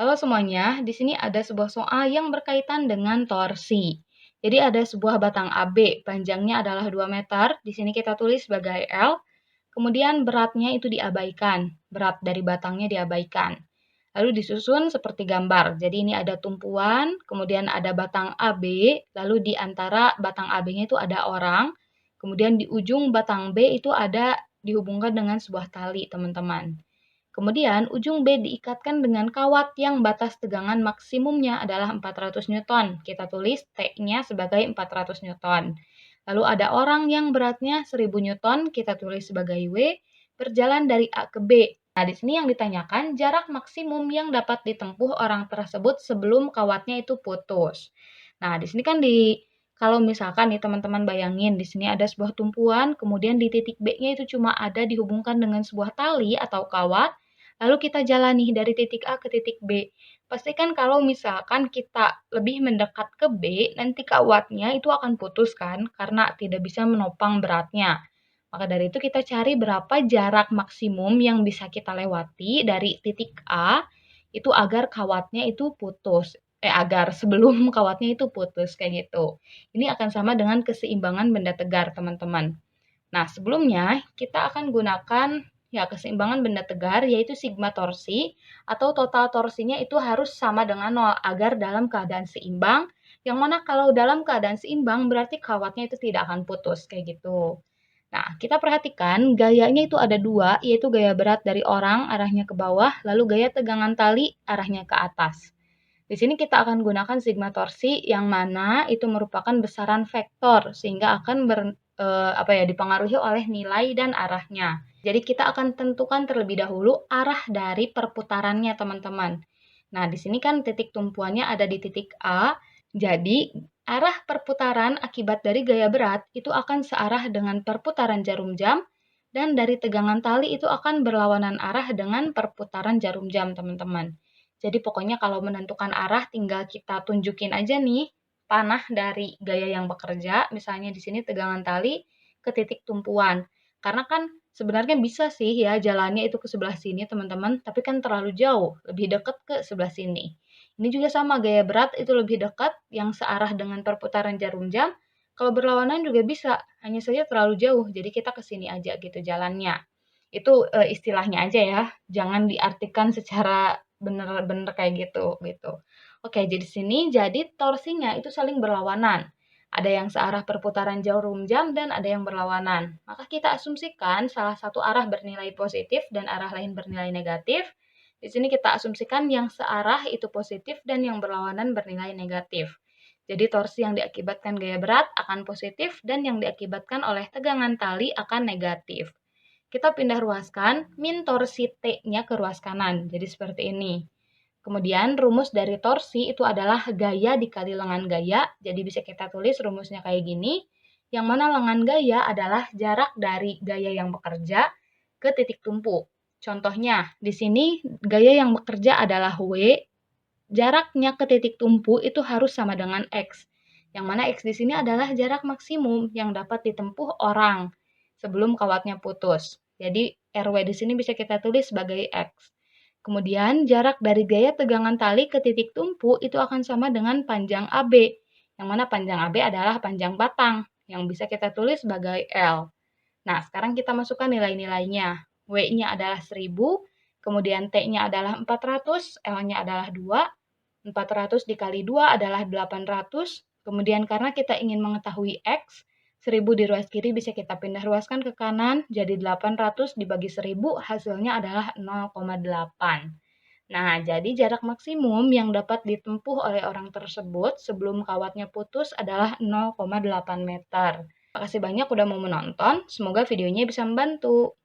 Halo semuanya, di sini ada sebuah soal yang berkaitan dengan torsi. Jadi ada sebuah batang AB, panjangnya adalah 2 meter, di sini kita tulis sebagai L, kemudian beratnya itu diabaikan, berat dari batangnya diabaikan. Lalu disusun seperti gambar, jadi ini ada tumpuan, kemudian ada batang AB, lalu di antara batang AB-nya itu ada orang, kemudian di ujung batang B itu ada dihubungkan dengan sebuah tali, teman-teman. Kemudian, ujung B diikatkan dengan kawat yang batas tegangan maksimumnya adalah 400 Newton. Kita tulis T-nya sebagai 400 Newton. Lalu ada orang yang beratnya 1000 Newton, kita tulis sebagai W, berjalan dari A ke B. Nah, di sini yang ditanyakan jarak maksimum yang dapat ditempuh orang tersebut sebelum kawatnya itu putus. Nah, di sini kan kalau misalkan nih teman-teman bayangin di sini ada sebuah tumpuan, kemudian di titik B-nya itu cuma ada dihubungkan dengan sebuah tali atau kawat. Lalu kita jalani dari titik A ke titik B. Pastikan kalau misalkan kita lebih mendekat ke B, nanti kawatnya itu akan putus kan, karena tidak bisa menopang beratnya. Maka dari itu kita cari berapa jarak maksimum yang bisa kita lewati dari titik A, itu agar kawatnya itu putus. Agar sebelum kawatnya itu putus, kayak gitu. Ini akan sama dengan keseimbangan benda tegar, teman-teman. Nah, sebelumnya kita akan gunakan keseimbangan benda tegar yaitu sigma torsi atau total torsinya itu harus sama dengan 0 agar dalam keadaan seimbang, yang mana kalau dalam keadaan seimbang berarti kawatnya itu tidak akan putus kayak gitu. Nah, kita perhatikan gayanya itu ada dua, yaitu gaya berat dari orang arahnya ke bawah, lalu gaya tegangan tali arahnya ke atas. Di sini kita akan gunakan sigma torsi yang mana itu merupakan besaran vektor sehingga akan dipengaruhi oleh nilai dan arahnya. Jadi kita akan tentukan terlebih dahulu arah dari perputarannya, teman-teman. Nah, di sini kan titik tumpuannya ada di titik A. Jadi arah perputaran akibat dari gaya berat itu akan searah dengan perputaran jarum jam dan dari tegangan tali itu akan berlawanan arah dengan perputaran jarum jam, teman-teman. Jadi pokoknya kalau menentukan arah tinggal kita tunjukin aja nih panah dari gaya yang bekerja, misalnya di sini tegangan tali ke titik tumpuan. Karena kan sebenarnya bisa sih ya jalannya itu ke sebelah sini teman-teman, tapi kan terlalu jauh, lebih dekat ke sebelah sini. Ini juga sama gaya berat itu lebih dekat yang searah dengan perputaran jarum jam. Kalau berlawanan juga bisa, hanya saja terlalu jauh, jadi kita ke sini aja gitu jalannya. Itu istilahnya aja ya, jangan diartikan secara bener-bener kayak gitu. Oke, jadi sini jadi torsinya itu saling berlawanan. Ada yang searah perputaran jarum jam dan ada yang berlawanan. Maka kita asumsikan salah satu arah bernilai positif dan arah lain bernilai negatif. Di sini kita asumsikan yang searah itu positif dan yang berlawanan bernilai negatif. Jadi torsi yang diakibatkan gaya berat akan positif dan yang diakibatkan oleh tegangan tali akan negatif. Kita pindah ruaskan min torsi T-nya ke ruas kanan. Jadi seperti ini. Kemudian rumus dari torsi itu adalah gaya dikali lengan gaya. Jadi bisa kita tulis rumusnya kayak gini. Yang mana lengan gaya adalah jarak dari gaya yang bekerja ke titik tumpu. Contohnya, di sini gaya yang bekerja adalah W. Jaraknya ke titik tumpu itu harus sama dengan X. Yang mana X di sini adalah jarak maksimum yang dapat ditempuh orang sebelum kawatnya putus. Jadi RW di sini bisa kita tulis sebagai X. Kemudian jarak dari gaya tegangan tali ke titik tumpu itu akan sama dengan panjang AB. Yang mana panjang AB adalah panjang batang yang bisa kita tulis sebagai L. Nah, sekarang kita masukkan nilai-nilainya. W-nya adalah 1000, kemudian T-nya adalah 400, L-nya adalah 2, 400 dikali 2 adalah 800, kemudian karena kita ingin mengetahui X, 1000 di ruas kiri bisa kita pindah ruaskan ke kanan, jadi 800 dibagi 1000 hasilnya adalah 0,8. Nah, jadi jarak maksimum yang dapat ditempuh oleh orang tersebut sebelum kawatnya putus adalah 0,8 meter. Terima kasih banyak udah mau menonton, semoga videonya bisa membantu.